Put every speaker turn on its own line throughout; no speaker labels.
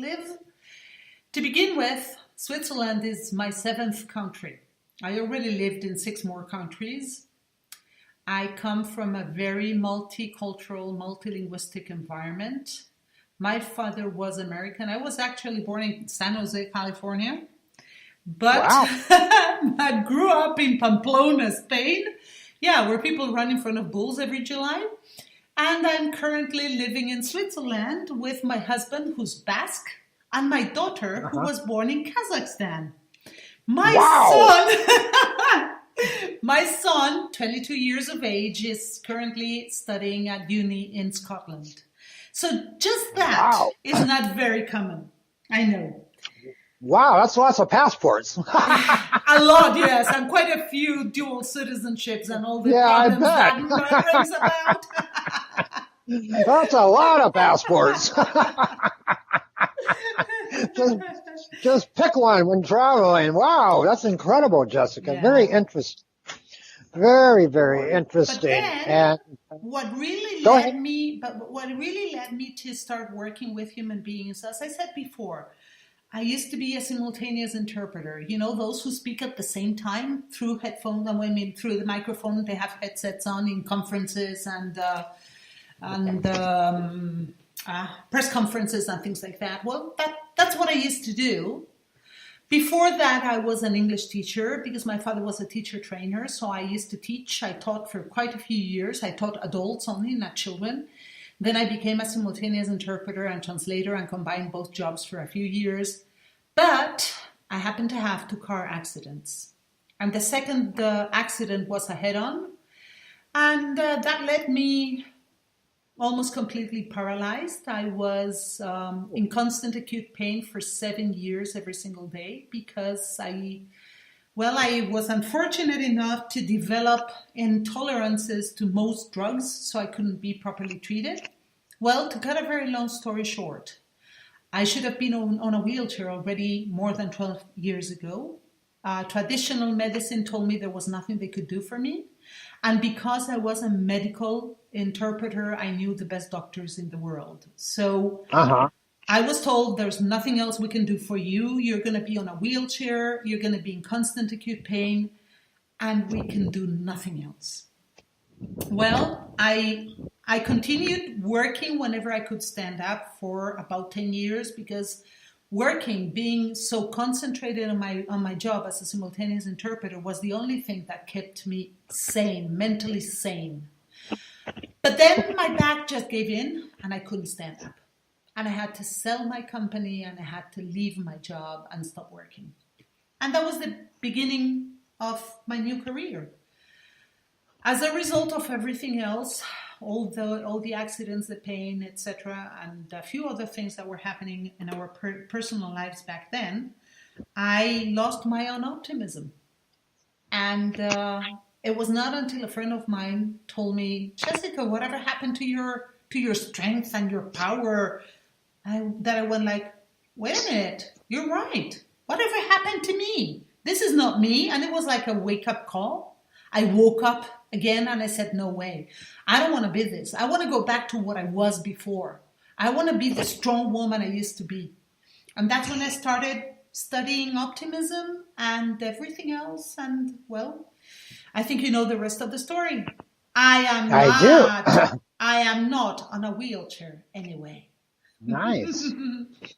live. To begin with, Switzerland is my seventh country. I already lived in six more countries. I come from a very multicultural, multilinguistic environment. My father was American. I was actually born in San Jose, California, but
Wow.
I grew up in Pamplona, Spain. Yeah, where people run in front of bulls every July. And I'm currently living in Switzerland with my husband, who's Basque, and my daughter, who
Uh-huh.
was born in Kazakhstan. My
Wow.
son, my son, 22 years of age, is currently studying at uni in Scotland. So just that
Wow.
is not very common. I know.
Wow, that's lots of passports.
A lot, yes, and quite a few dual citizenships and all the
Yeah, I
problems
bet.
that brings about.
That's a lot of passports. just, just pick one when traveling. Wow, that's incredible, Jessica. Very
Yeah.
interesting. Very, very
But
interesting.
then
And go ahead.
what really led me to start working with human beings, as I said before, I used to be a simultaneous interpreter. You know, those who speak at the same time through headphones, I mean, through the microphone, they have headsets on in conferences and press conferences and things like that. Well, that's what I used to do. Before that, I was an English teacher because my father was a teacher trainer. So I used to teach. I taught for quite a few years. I taught adults only, not children. Then I became a simultaneous interpreter and translator and combined both jobs for a few years. But I happened to have two car accidents. And the second accident was a head-on. And that led me almost completely paralyzed. I was in constant acute pain for 7 years every single day because I was unfortunate enough to develop intolerances to most drugs, so I couldn't be properly treated. Well, to cut a very long story short, I should have been on a wheelchair already more than 12 years ago. Traditional medicine told me there was nothing they could do for me. And because I was a medical interpreter, I knew the best doctors in the world. So
Uh-huh.
I was told there's nothing else we can do for you. You're going to be on a wheelchair. You're going to be in constant acute pain. And we can do nothing else. Well, I continued working whenever I could stand up for about 10 years because working, being so concentrated on my job as a simultaneous interpreter was the only thing that kept me sane, mentally sane. But then my back just gave in and I couldn't stand up. And I had to sell my company and I had to leave my job and stop working. And that was the beginning of my new career. As a result of everything else, all the accidents, the pain, etc., and a few other things that were happening in our personal lives back then, I lost my own optimism. And it was not until a friend of mine told me, Jessica, whatever happened to your strength and your power? That I went like, wait a minute, you're right. Whatever happened to me? This is not me. And it was like a wake-up call. I woke up again and I said, no way. I don't want to be this. I want to go back to what I was before. I want to be the strong woman I used to be. And that's when I started studying optimism and everything else. And well, I think you know the rest of the story.
I do.
I am not on a wheelchair anyway.
Nice.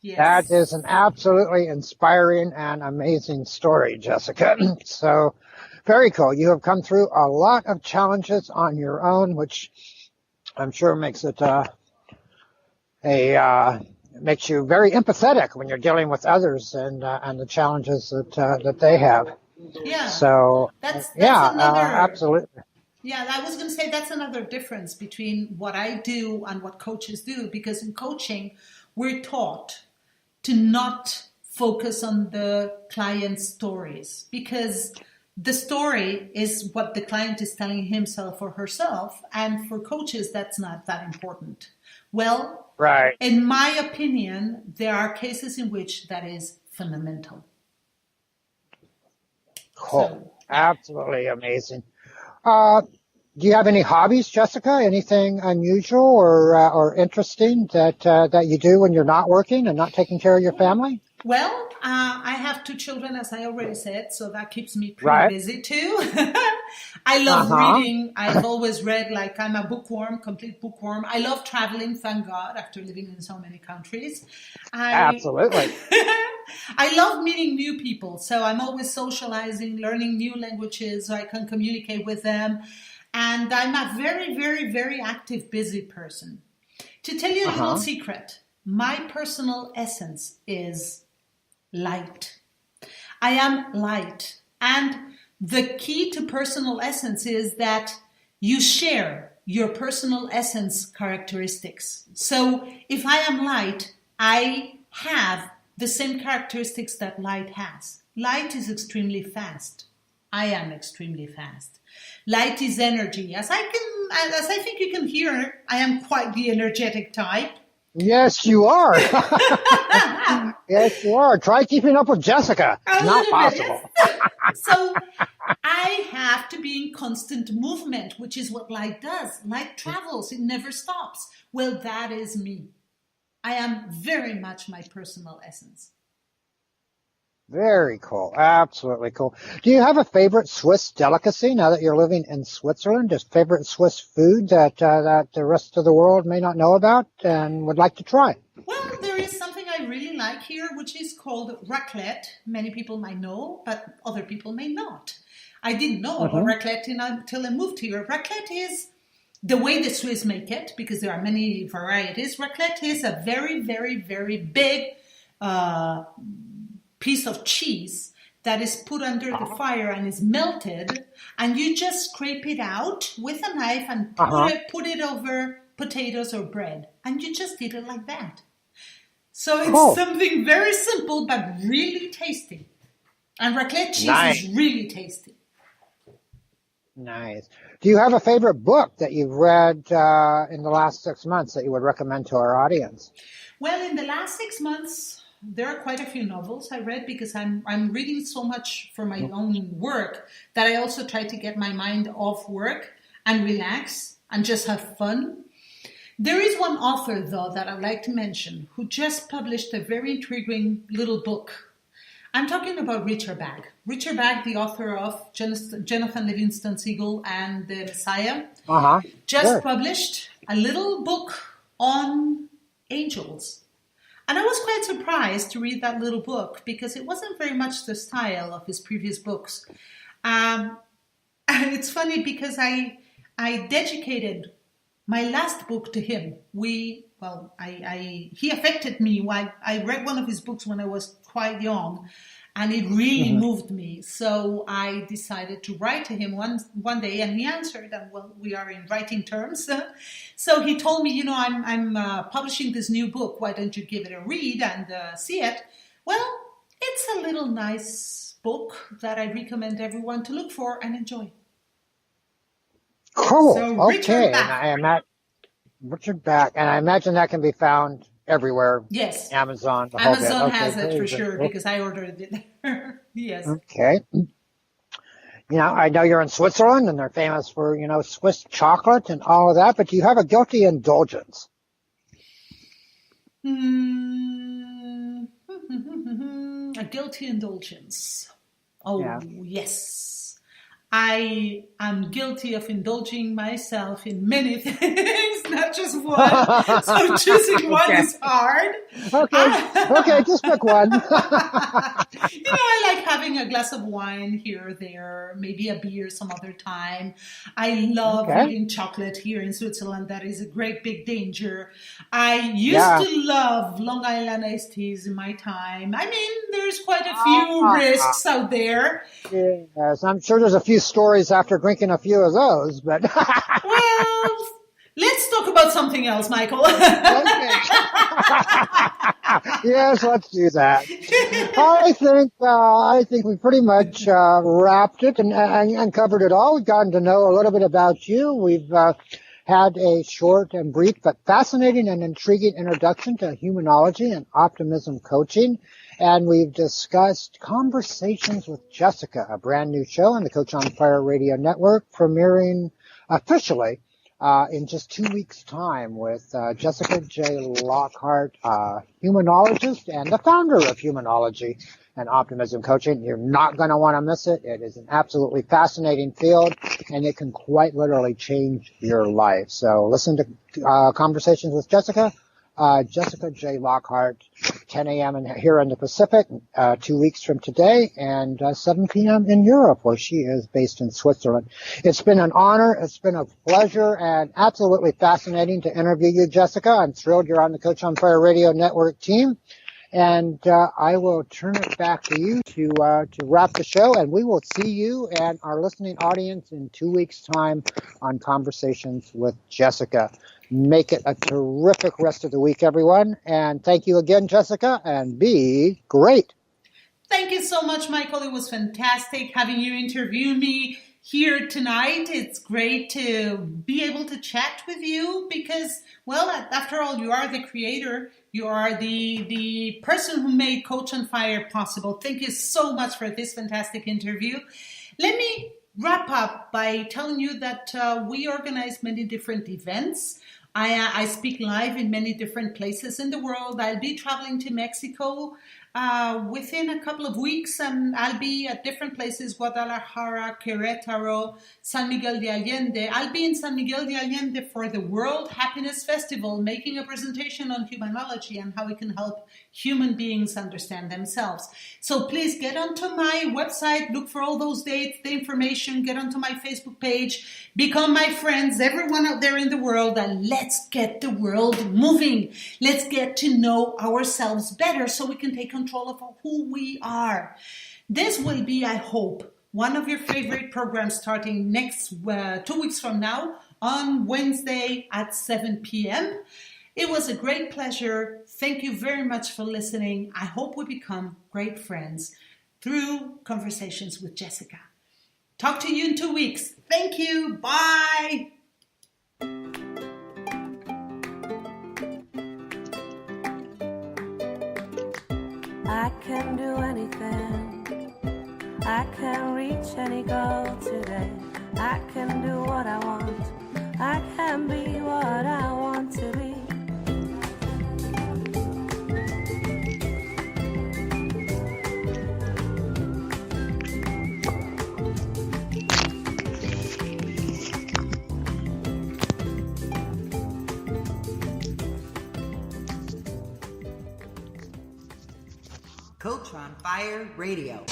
Yes.
That is an absolutely inspiring and amazing story, Jessica. So very cool. You have come through a lot of challenges on your own, which I'm sure makes it makes you very empathetic when you're dealing with others and the challenges that they have.
Yeah.
So
That's
yeah,
another.
absolutely.
Yeah, I was going to say that's another difference between what I do and what coaches do, because in coaching, we're taught to not focus on the client's stories, because the story is what the client is telling himself or herself, and for coaches, that's not that important. Well,
Right.
in my opinion, there are cases in which that is fundamental.
Cool.
So,
Absolutely amazing. Uh, Do you have any hobbies, Jessica? Anything unusual or interesting that you do when you're not working and not taking care of your family?
Well, I have two children, as I already said, so that keeps me pretty
Right.
busy too. I love
Uh-huh.
reading. I've always read, like I'm a bookworm, complete bookworm. I love traveling, thank God, after living in so many countries. I
Absolutely.
I love meeting new people, so I'm always socializing, learning new languages so I can communicate with them. And I'm a very, very, very active, busy person. To tell you a little
Uh-huh.
secret, my personal essence is light. I am light. And the key to personal essence is that you share your personal essence characteristics. So if I am light, I have the same characteristics that light has. Light is extremely fast. I am extremely fast. Light is energy. As I think you can hear, I am quite the energetic type.
Yes, you are. Yes, you are. Try keeping up with Jessica.
A
Not
little bit.
possible.
So I have to be in constant movement, which is what light does. Light travels, it never stops. Well, that is me. I am very much my personal essence.
Very cool. Absolutely cool. Do you have a favorite Swiss delicacy now that you're living in Switzerland? Just favorite Swiss food that the rest of the world may not know about and would like to try?
Well, there is something I really like here, which is called raclette. Many people might know, but other people may not. I didn't know about
Hmm.
raclette until I moved here. Raclette is the way the Swiss make it, because there are many varieties. Raclette is a very, very, very big uh, piece of cheese that is put under the fire and is melted, and you just scrape it out with a knife and
Uh-huh.
put it over potatoes or bread, and you just eat it like that. So it's
Cool.
something very simple but really tasty. And raclette cheese
Nice.
is really tasty.
Nice. Do you have a favorite book that you've read in the last 6 months that you would recommend to our audience?
Well, in the last 6 months, there are quite a few novels I read because I'm reading so much for my own work that I also try to get my mind off work and relax and just have fun. There is one author, though, that I'd like to mention who just published a very intriguing little book. I'm talking about Richard Bag. Richard Bag, the author of Jonathan Livingston Seagull and The Messiah,
Uh-huh.
just
Sure.
published a little book on angels. And I was quite surprised to read that little book because it wasn't very much the style of his previous books. Um, and it's funny because I dedicated my last book to him. He affected me. I read one of his books when I was quite young, and it really
Hmm.
moved me. So I decided to write to him one day, and he answered. And well, we are in writing terms. So he told me, I'm publishing this new book. Why don't you give it a read and see it? Well, it's a little nice book that I recommend everyone to look for and enjoy.
Cool.
So
Okay.
Richard
And
Bach.
I am at Richard Back, and I imagine that can be found everywhere.
Yes,
Amazon, the whole bit.
Amazon
Okay,
has it
very
for
good.
sure because I ordered it there. Yes.
Okay. I know you're in Switzerland and they're famous for, Swiss chocolate and all of that, but do you have a guilty indulgence?
Hmm. A guilty indulgence. Oh,
Yeah.
yes. I am guilty of indulging myself in many things, not just one. So choosing one
Okay.
is hard.
Okay. Okay, just pick one.
I like having a glass of wine here or there, maybe a beer some other time. I love
Okay.
eating chocolate here in Switzerland. That is a great big danger. I used
Yeah.
to love Long Island iced teas in my time. I mean, there's quite a few risks out there.
Yes, I'm sure there's a few stories after drinking a few of those, but
Well, let's talk about something else, Michael.
okay. Yes, let's do that. I think we pretty much wrapped it and covered it all. We've gotten to know a little bit about you. We've had a short and brief but fascinating and intriguing introduction to humanology and optimism coaching. And we've discussed Conversations with Jessica, a brand new show on the Coach on Fire radio network, premiering officially in just 2 weeks' time with Jessica J. Lockhart, humanologist and the founder of Humanology and Optimism Coaching. You're not going to want to miss it. It is an absolutely fascinating field, and it can quite literally change your life. So listen to Conversations with Jessica. Jessica J. Lockhart, 10 a.m. here in the Pacific, 2 weeks from today, and 7 p.m. in Europe, where she is based in Switzerland. It's been an honor. It's been a pleasure and absolutely fascinating to interview you, Jessica. I'm thrilled you're on the Coach on Fire Radio Network team. And I will turn it back to you to wrap the show, and we will see you and our listening audience in 2 weeks' time on Conversations with Jessica. Make it a terrific rest of the week, everyone. And thank you again, Jessica, and be great.
Thank you so much, Michael. It was fantastic having you interview me here tonight. It's great to be able to chat with you because, well, after all, you are the creator. You are the person who made Coach on Fire possible. Thank you so much for this fantastic interview. Let me wrap up by telling you that we organize many different events. I speak live in many different places in the world. I'll be traveling to Mexico within a couple of weeks, and I'll be at different places: Guadalajara, Querétaro, San Miguel de Allende. I'll be in San Miguel de Allende for the World Happiness Festival, making a presentation on humanology and how we can help human beings understand themselves. So please get onto my website, look for all those dates, the information, get onto my Facebook page, become my friends, everyone out there in the world, and let's get the world moving. Let's get to know ourselves better so we can take control of who we are. This will be, I hope, one of your favorite programs starting next 2 weeks from now on Wednesday at 7 p.m. It was a great pleasure. Thank you very much for listening. I hope we become great friends through Conversations with Jessica. Talk to you in 2 weeks. Thank you. Bye.
I can do anything. I can reach any goal today. I can do what I want. I can be what I want to be.
Coach on Fire Radio.